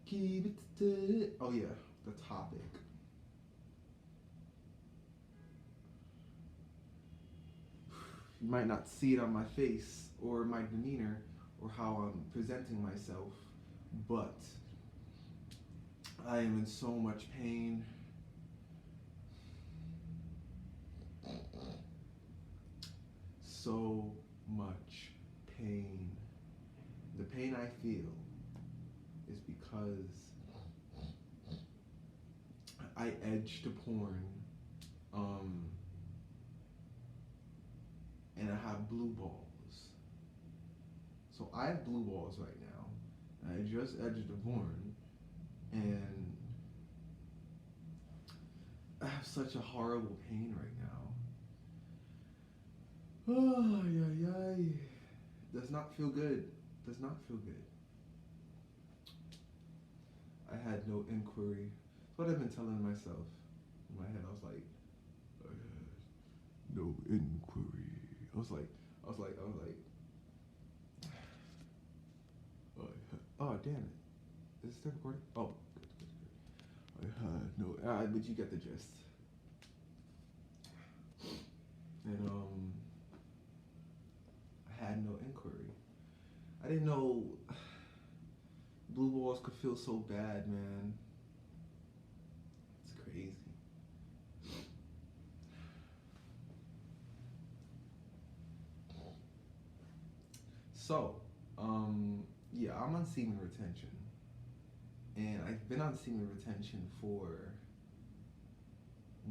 Keep it to. Oh yeah, the topic. You might not see it on my face or my demeanor or how I'm presenting myself, but I am in so much pain. So much pain. The pain I feel is because I edge to porn, um, and I have blue balls. So I have blue balls right now. I just edged to porn, and I have such a horrible pain right now. Oh, yeah, yeah. Does not feel good. Does not feel good. I had no inquiry. That's what I've been telling myself. In my head, I was like, I had no inquiry. I was like, I was like, I was like, oh damn it. Is this still recording? Oh, good, good, good. I had no, but you get the gist. And I had no inquiry. I didn't know blue balls could feel so bad, man. It's crazy. So, yeah, I'm on semen retention, and I've been on semen retention for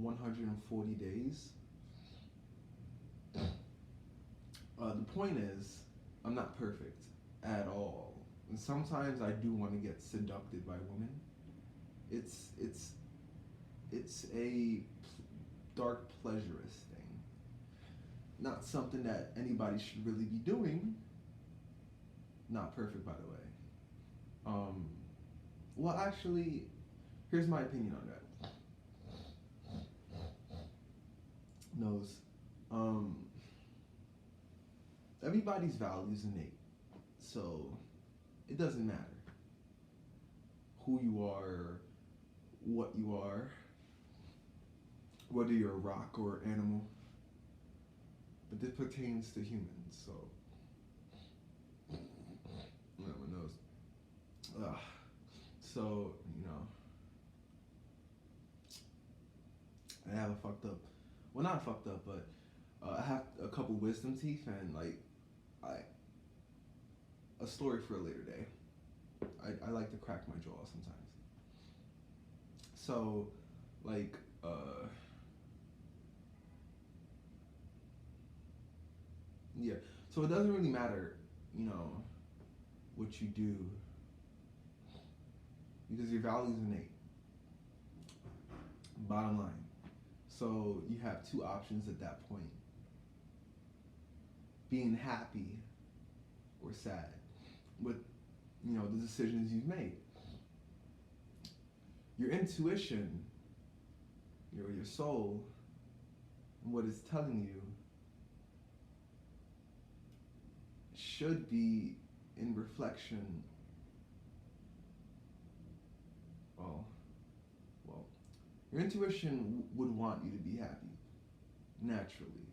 140 days. The point is, I'm not perfect at all, and sometimes I do want to get seducted by women. It's it's it's a dark pleasurous thing, not something that anybody should really be doing. Not perfect, by the way. Um, well, actually, here's my opinion on that. Knows, um, everybody's value is innate, so it doesn't matter who you are, what you are, whether you're a rock or animal. But this pertains to humans, so my nose. Ugh. So I have a fucked up. Well, not fucked up, but I have a couple wisdom teeth, and like I a story for a later day. I like to crack my jaw sometimes. So, like, yeah. So it doesn't really matter, you know, what you do because your value is innate. Bottom line. So you have two options at that point: being happy or sad with, the decisions you've made. Your intuition, your soul, and what it's telling you should be in reflection. Well, well, your intuition would want you to be happy naturally,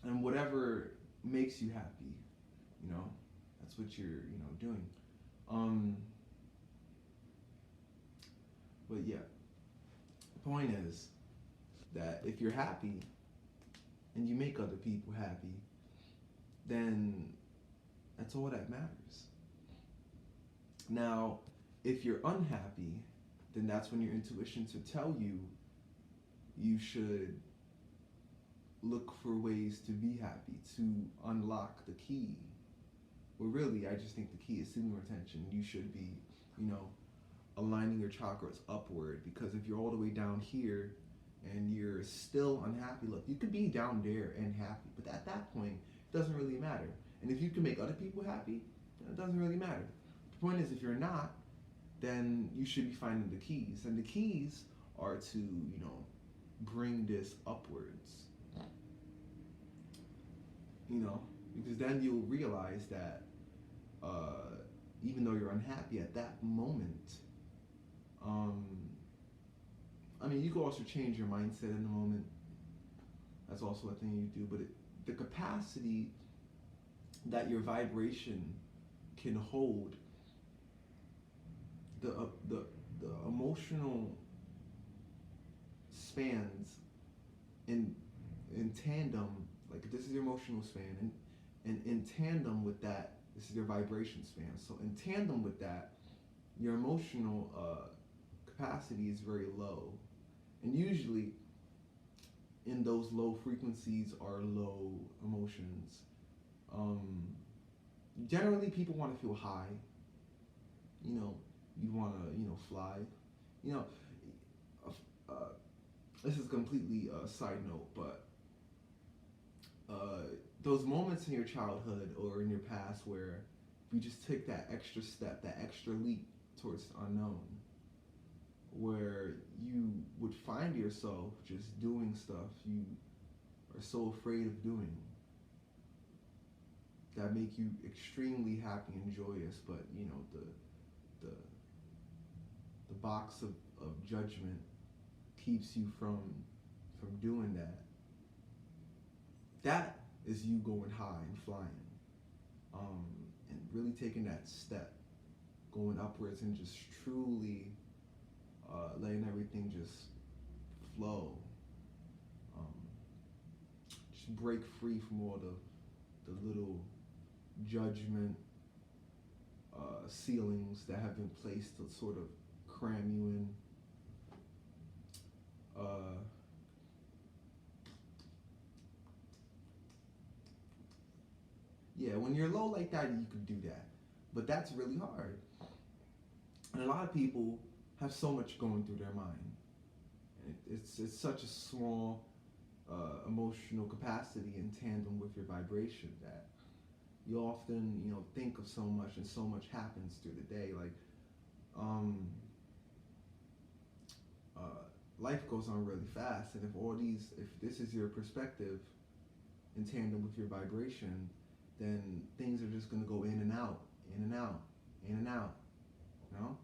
and whatever makes you happy, that's what you're, doing. Um, but yeah, the point is that if you're happy and you make other people happy, then that's all that matters. Now, if you're unhappy, then that's when your intuition to tell you you should look for ways to be happy, to unlock the key. Well, really, I just think the key is semen retention. You should be, aligning your chakras upward, because if you're all the way down here and you're still unhappy, look, you could be down there and happy, but at that point, it doesn't really matter. And if you can make other people happy, it doesn't really matter. The point is, if you're not, then you should be finding the keys. And the keys are to, bring this upwards. Because then you'll realize that uh, even though you're unhappy at that moment. Um, I mean, you can also change your mindset in the moment. That's also a thing you do. But the capacity that your vibration can hold, the emotional spans in in tandem, like this is your emotional span, and in tandem with that, this is your vibration span. So in tandem with that, your emotional capacity is very low, and usually in those low frequencies are low emotions. Um, Generally, people want to feel high. You know, you want to fly. You know, uh, this is completely a side note, but those moments in your childhood or in your past where if you just take that extra step, that extra leap towards the unknown, where you would find yourself just doing stuff you are so afraid of doing that make you extremely happy and joyous, but the the box of judgment keeps you from doing that. That is you going high and flying, um, and really taking that step, going upwards and just truly letting everything just flow. Um, just break free from all the little judgment ceilings that have been placed to sort of cram you in. Uh, yeah, when you're low like that, you could do that, but that's really hard. And a lot of people have so much going through their mind. It's such a small emotional capacity in tandem with your vibration that you often think of so much, and so much happens through the day. Like um, uh, life goes on really fast, and if this is your perspective in tandem with your vibration, then things are just going to go in and out, in and out, in and out, you know.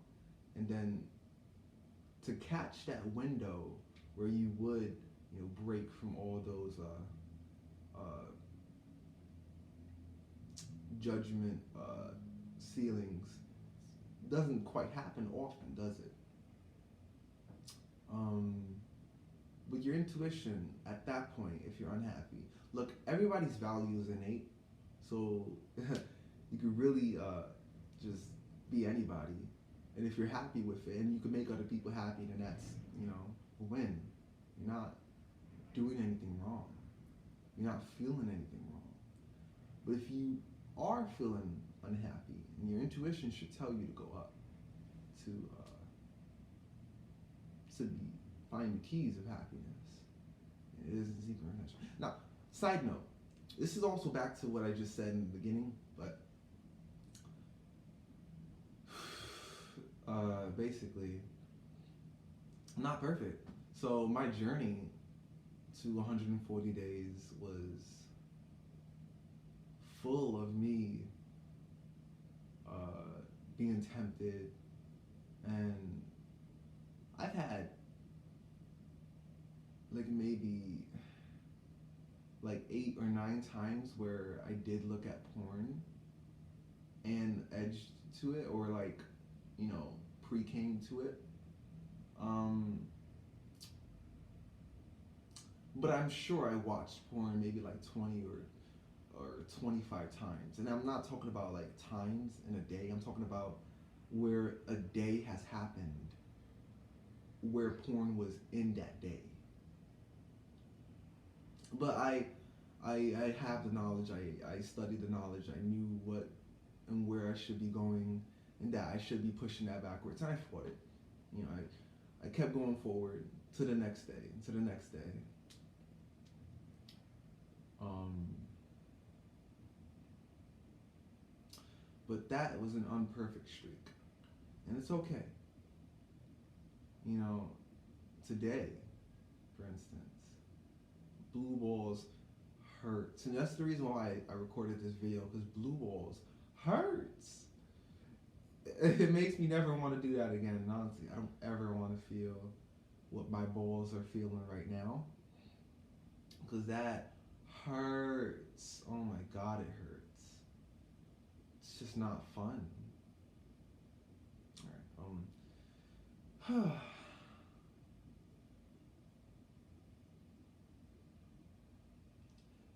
And then to catch that window where you would break from all those judgment ceilings doesn't quite happen often, does it? Um, with your intuition at that point, if you're unhappy, look, everybody's value is innate, so you could really just be anybody, and if you're happy with it and you can make other people happy, then that's a win. You're not doing anything wrong. You're not feeling anything wrong. But if you are feeling unhappy, and your intuition should tell you to go up, to find the keys of happiness. It is the secret intention. Now, side note, this is also back to what I just said in the beginning, but basically, I'm not perfect. So my journey to 140 days was full of me being tempted, and I've had like maybe like 8 or 9 times where I did look at porn and edged to it, or like pre-came to it. Um, but I'm sure I watched porn maybe like 20 or 25 times. And I'm not talking about like times in a day. I'm talking about where a day has happened where porn was in that day. But I have the knowledge. I studied the knowledge. I knew what and where I should be going, and that I should be pushing that backwards. And I fought it. I kept going forward to the next day, to the next day. Um, but that was an unperfect streak, and it's okay. Today, for instance, blue balls hurt. And that's the reason why I recorded this video, because blue balls hurts. It makes me never want to do that again. And honestly, I don't ever want to feel what my balls are feeling right now, because that hurts. Oh my god, it hurts. It's just not fun. All right.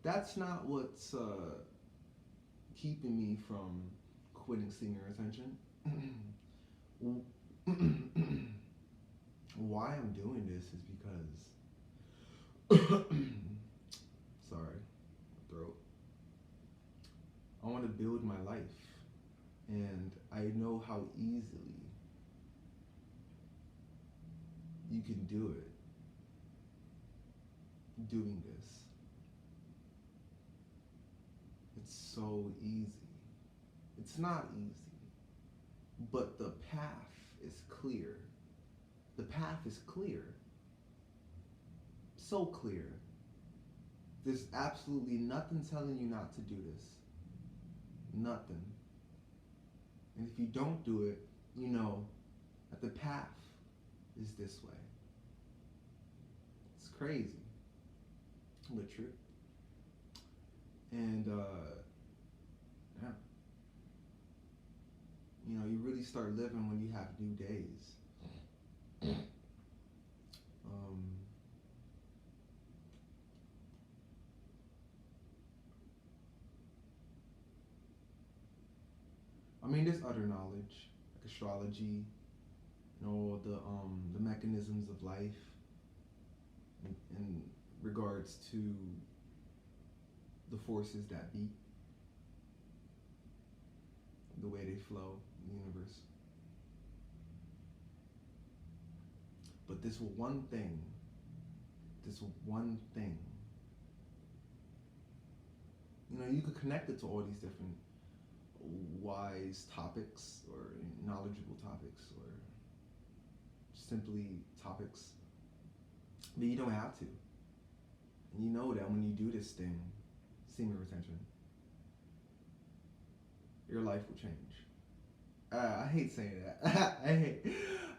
That's not what's keeping me from quitting senior attention. Why I'm doing this is because sorry, throat. I want to build my life, and I know how easily you can do it doing this. It's so easy. It's not easy, but the path is clear. The path is clear. So clear. There's absolutely nothing telling you not to do this. Nothing. And if you don't do it, you know that the path is this way. It's crazy, but true. And yeah, you know, you really start living when you have new days. Um, I mean, there's other knowledge like astrology and all the mechanisms of life in regards to the forces that beat, the way they flow in the universe. But this one thing, you know, you could connect it to all these different wise topics or knowledgeable topics or simply topics, but you don't have to. And you know that when you do this thing, semen retention, your life will change. I hate saying that.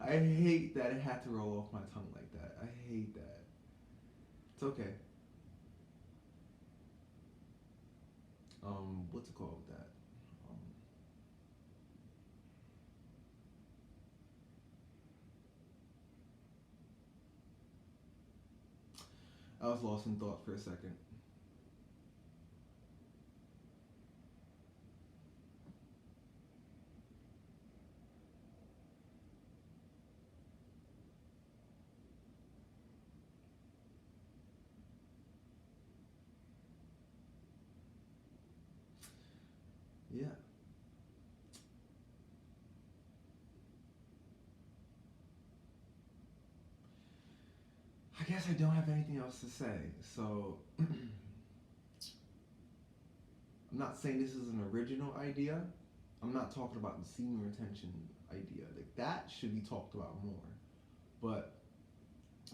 I hate that it had to roll off my tongue like that. I hate that. It's okay. What's it called with that? I was lost in thought for a second. Yeah. I guess I don't have anything else to say. So I'm not saying this is an original idea. I'm not talking about the semen retention idea. Like that should be talked about more. But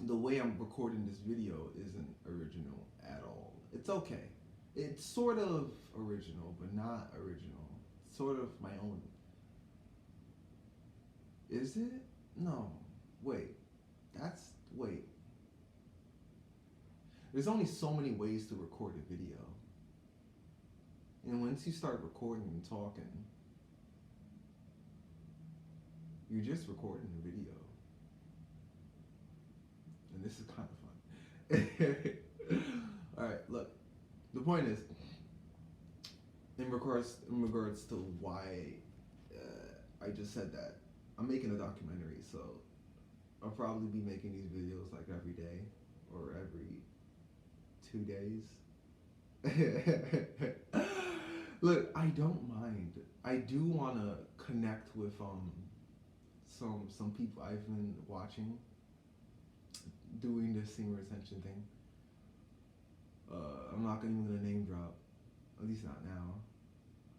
the way I'm recording this video isn't original at all. It's okay. It's sort of original, but not original. It's sort of my own. Is it? No. Wait. Wait. There's only so many ways to record a video. And once you start recording and talking, you're just recording a video. And this is kind of fun. Alright, look. The point is, in regards to why I just said that, I'm making a documentary, so I'll probably be making these videos like every day or every 2 days. Look, I don't mind. I do want to connect with some people I've been watching doing this semen retention thing. I'm not even gonna name drop, at least not now.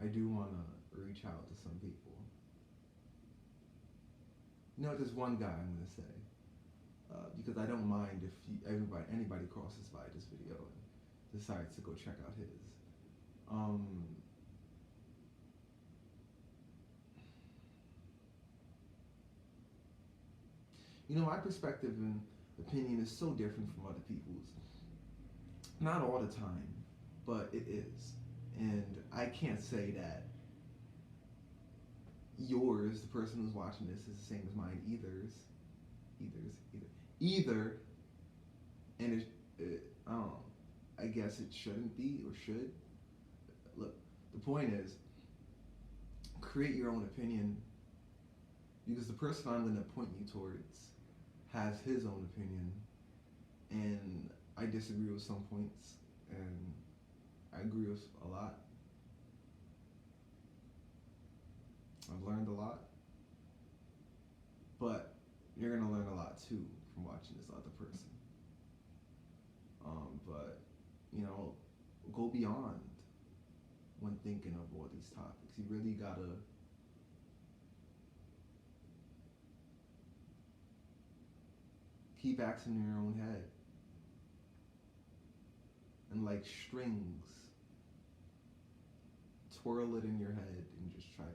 I do want to reach out to some people. You know, there's one guy I'm gonna say, because I don't mind if anybody crosses by this video and decides to go check out his. My perspective and opinion is so different from other people's. Not all the time, but it is. And I can't say that yours, the person who's watching this, is the same as mine. Either, and I don't know. I guess it shouldn't be or should. Look, the point is, create your own opinion because the person I'm going to point you towards has his own opinion, and I disagree with some points, and I agree with a lot. I've learned a lot, but you're gonna learn a lot too from watching this other person. But go beyond when thinking of all these topics. You really gotta keep acting in your own head, and like strings, twirl it in your head and just try to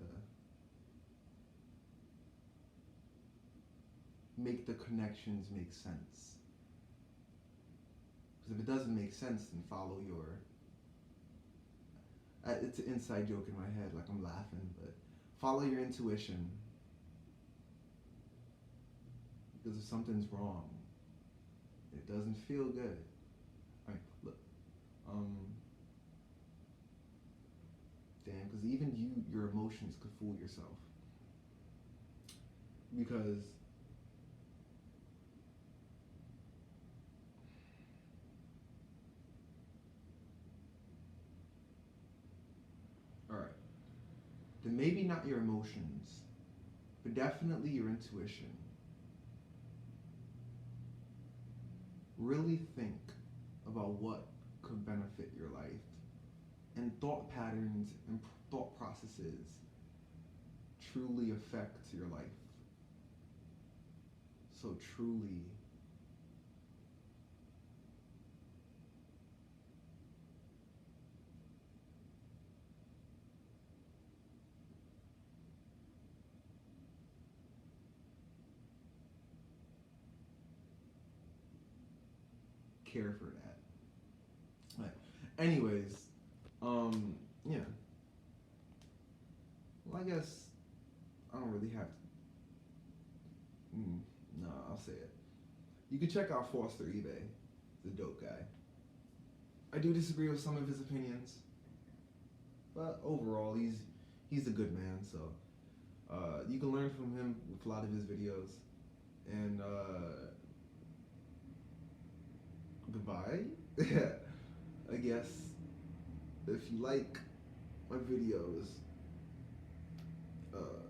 make the connections make sense. Because if it doesn't make sense, then follow your. It's an inside joke in my head, like I'm laughing, but follow your intuition. Because if something's wrong, it doesn't feel good. I mean, look, damn, because even your emotions could fool yourself. Because all right, then maybe not your emotions, but definitely your intuition. Really think about what could benefit your life, and thought patterns and thought processes truly affect your life. So truly care for that. Right. Anyways, yeah. Well, I guess I don't really have to. No, I'll say it. You can check out Foster eBay. He's a dope guy. I do disagree with some of his opinions, but overall, he's a good man. So you can learn from him with a lot of his videos. And goodbye. I guess if you like my videos, uh,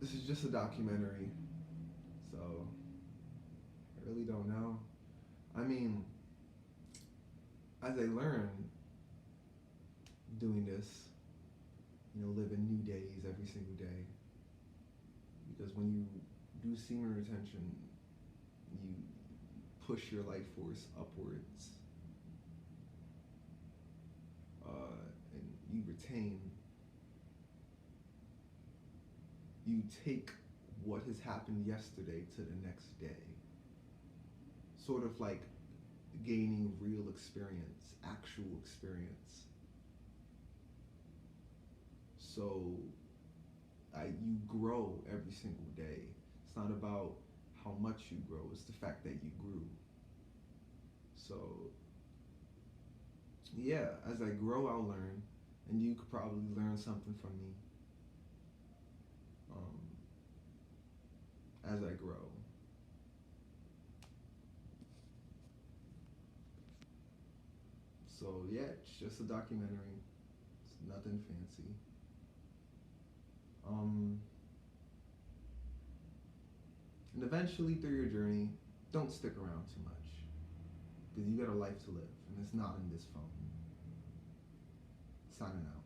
this is just a documentary, so I really don't know. I mean, as I learn doing this, living new days every single day, because when you do semen retention, you push your life force upwards, and you retain. You take what has happened yesterday to the next day, sort of like gaining real experience, actual experience. So you grow every single day. It's not about how much you grow, it's the fact that you grew. So yeah, as I grow, I'll learn, and you could probably learn something from me as I grow. So yeah, it's just a documentary. It's nothing fancy. And eventually, through your journey, don't stick around too much because you got a life to live, and it's not in this phone. Signing out.